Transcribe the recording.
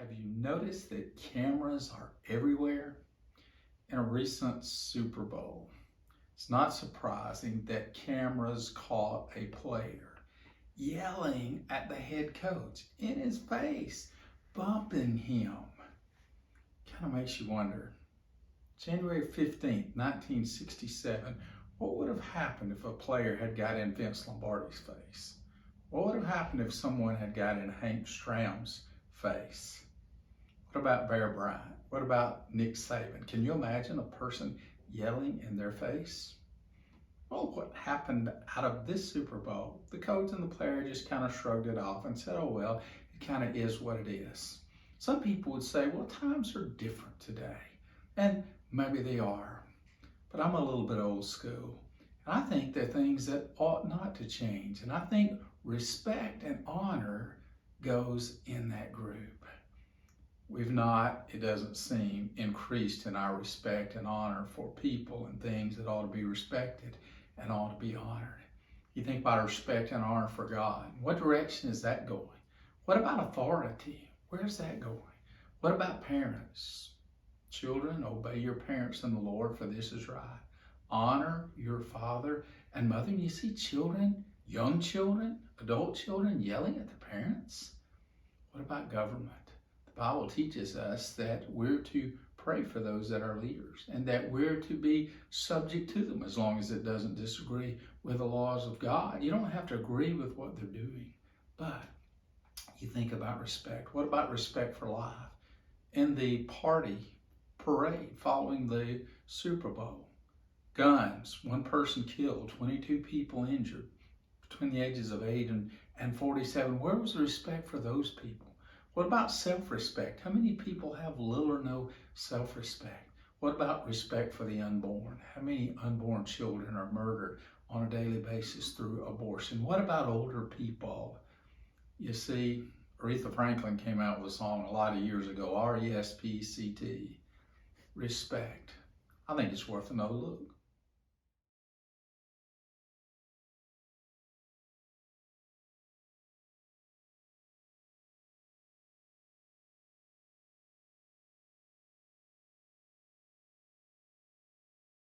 Have you noticed that cameras are everywhere? In a recent Super Bowl, it's not surprising that cameras caught a player yelling at the head coach in his face, bumping him. Kind of makes you wonder. January 15th, 1967, what would have happened if a player had got in Vince Lombardi's face? What would have happened if someone had got in Hank Stram's face? What about Bear Bryant? What about Nick Saban? Can you imagine a person yelling in their face? Well, what happened out of this Super Bowl? The coach and the player just kind of shrugged it off and said, oh, well, it kind of is what it is. Some people would say, well, times are different today. And maybe they are. But I'm a little bit old school. And I think there are things that ought not to change. And I think respect and honor goes in that group. We've not, it doesn't seem, increased in our respect and honor for people and things that ought to be respected and ought to be honored. You think about respect and honor for God. What direction is that going? What about authority? Where's that going? What about parents? Children, obey your parents in the Lord, for this is right. Honor your father and mother. And you see children, young children, adult children yelling at their parents. What about government? The Bible teaches us that we're to pray for those that are leaders and that we're to be subject to them as long as it doesn't disagree with the laws of God. You don't have to agree with what they're doing, but you think about respect. What about respect for life? In the parade following the Super Bowl, guns, one person killed, 22 people injured between the ages of 8 and 47. Where was the respect for those people? What about self-respect? How many people have little or no self-respect? What about respect for the unborn? How many unborn children are murdered on a daily basis through abortion? What about older people? You see, Aretha Franklin came out with a song a lot of years ago, R-E-S-P-C-T, respect. I think it's worth another look.